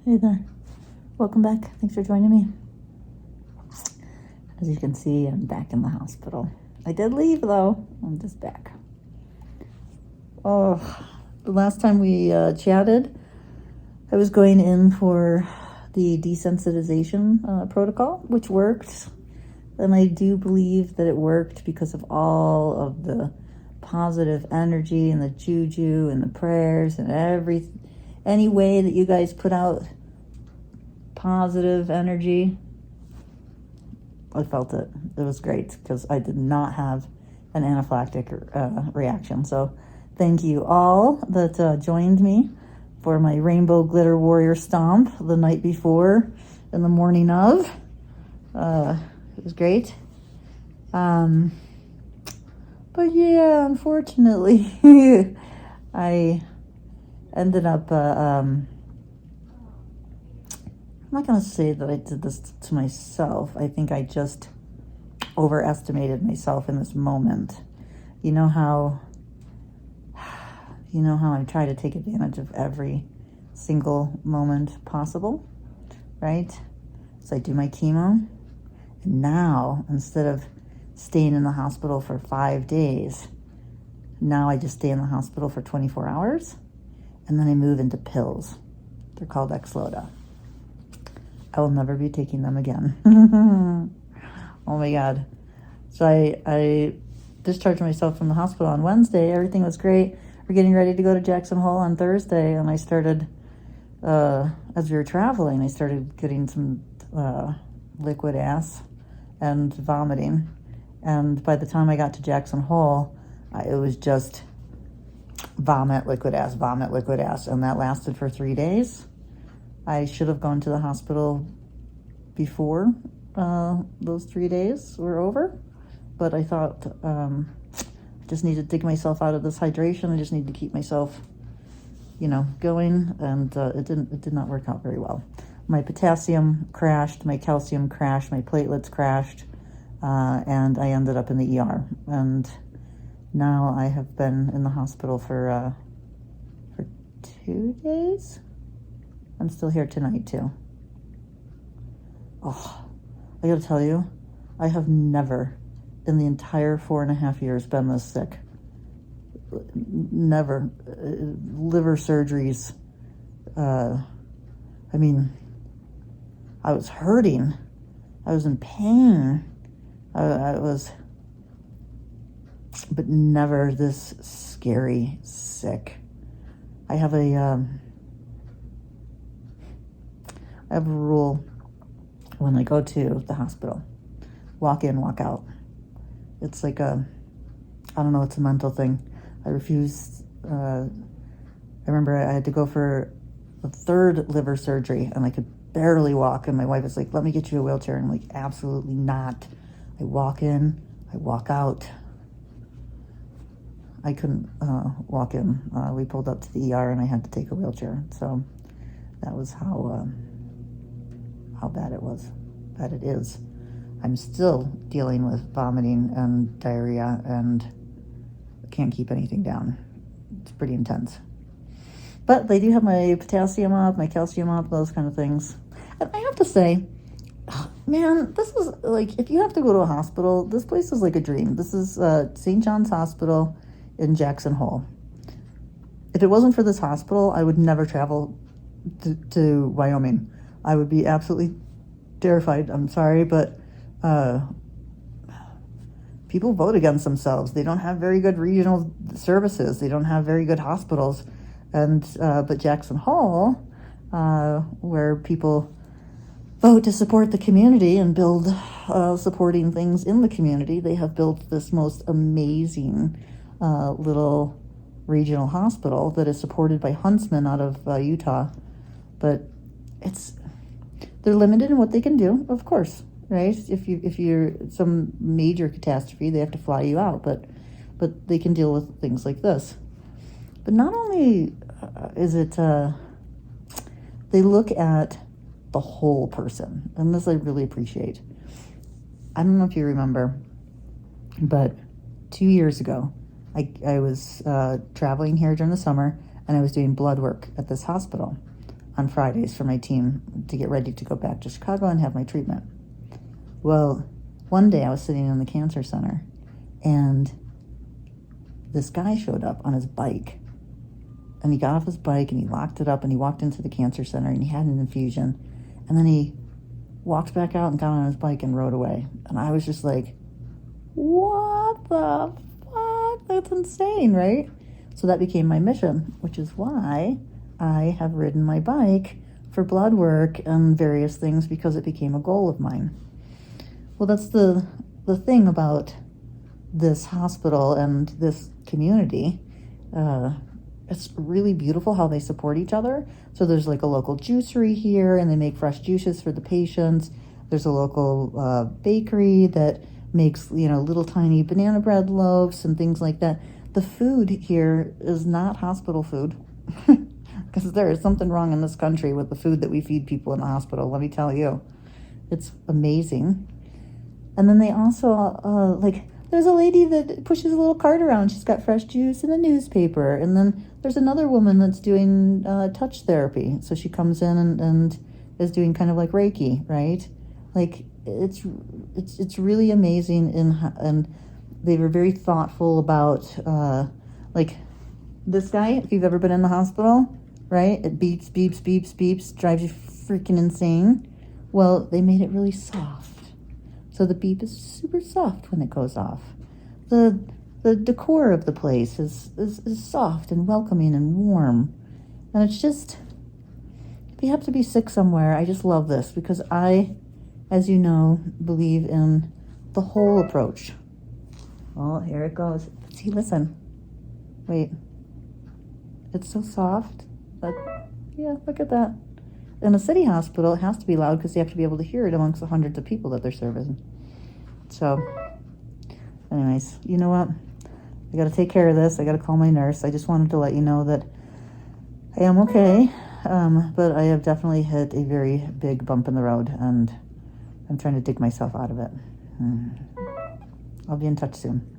Hey there. Welcome back. Thanks for joining me. As you can see, I'm back in the hospital. I did leave though. I'm just back. Oh, the last time we chatted, I was going in for the desensitization protocol, which worked. And I do believe that it worked because of all of the positive energy and the juju and the prayers and any way that you guys put out positive energy. I felt it. It was great because I did not have an anaphylactic reaction. So thank you all that joined me for my Rainbow Glitter Warrior Stomp the night before and the morning of. It was great. But yeah, unfortunately, I ended up, I'm not going to say that I did this to myself. I think I just overestimated myself in this moment. You know how I try to take advantage of every single moment possible, right? So I do my chemo, and now instead of staying in the hospital for 5 days, now I just stay in the hospital for 24 hours, and then I move into pills. They're called Xloda. I will never be taking them again. Oh my God. So I discharged myself from the hospital on Wednesday. Everything was great. We're getting ready to go to Jackson Hole on Thursday, and I started, as we were traveling, I started getting some liquid ass and vomiting. And by the time I got to Jackson Hole, it was just vomit, liquid ass, and that lasted for 3 days. I should have gone to the hospital before those 3 days were over, but I thought I just need to dig myself out of this hydration. I just need to keep myself, going, and it did not work out very well. My potassium crashed, my calcium crashed, my platelets crashed, and I ended up in the ER. And now I have been in the hospital for 2 days. I'm still here tonight too. Oh, I gotta tell you, I have never in the entire 4.5 years been this sick. Never. Liver surgeries. I was hurting. I was in pain. I was, but never this scary sick. I have a rule when I go to the hospital. Walk in, walk out. It's like I don't know, it's a mental thing. I refuse. I remember I had to go for a 3rd liver surgery, and I could barely walk, and my wife was like, let me get you a wheelchair. And I'm like, absolutely not. I walk in, I walk out. I couldn't walk in. We pulled up to the ER, and I had to take a wheelchair. So that was how bad it was, bad it is. I'm still dealing with vomiting and diarrhea, and can't keep anything down. It's pretty intense. But they do have my potassium up, my calcium up, those kind of things. And I have to say, man, this is like, if you have to go to a hospital, this place is like a dream. This is St. John's Hospital in Jackson Hole. If it wasn't for this hospital, I would never travel to Wyoming. I would be absolutely terrified. I'm sorry, but people vote against themselves. They don't have very good regional services. They don't have very good hospitals. And but Jackson Hole, where people vote to support the community and build supporting things in the community, they have built this most amazing little regional hospital that is supported by Huntsman out of Utah. But they're limited in what they can do, of course, right? If you're some major catastrophe, they have to fly you out, but they can deal with things like this. But not only is it, they look at the whole person, and this I really appreciate. I don't know if you remember, but 2 years ago, I was traveling here during the summer, and I was doing blood work at this hospital. on Fridays for my team to get ready to go back to Chicago and have my treatment. Well, one day I was sitting in the cancer center and this guy showed up on his bike. And he got off his bike and he locked it up and he walked into the cancer center and he had an infusion. And then he walked back out and got on his bike and rode away. And I was just like, what the fuck? That's insane, right? So that became my mission, which is why I have ridden my bike for blood work and various things, because it became a goal of mine. Well, that's the thing about this hospital and this community. It's really beautiful how they support each other. So there's like a local juicery here and they make fresh juices for the patients. There's a local bakery that makes, little tiny banana bread loaves and things like that. The food here is not hospital food, because there is something wrong in this country with the food that we feed people in the hospital. Let me tell you, it's amazing. And then they also, there's a lady that pushes a little cart around. She's got fresh juice and a newspaper. And then there's another woman that's doing touch therapy. So she comes in and is doing kind of like Reiki, right? Like, it's really amazing. And they were very thoughtful about, this guy, if you've ever been in the hospital, right? It beeps, beeps, beeps, beeps, drives you freaking insane. Well, they made it really soft. So the beep is super soft when it goes off. The decor of the place is soft and welcoming and warm. And it's just, if you have to be sick somewhere, I just love this, because I, as you know, believe in the whole approach. Oh, here it goes. See, listen. Wait. It's so soft. But yeah, look at that. In a city hospital, it has to be loud because they have to be able to hear it amongst the hundreds of people that they're serving. So, anyways, you know what? I got to take care of this. I got to call my nurse. I just wanted to let you know that I am okay, but I have definitely hit a very big bump in the road, and I'm trying to dig myself out of it. I'll be in touch soon.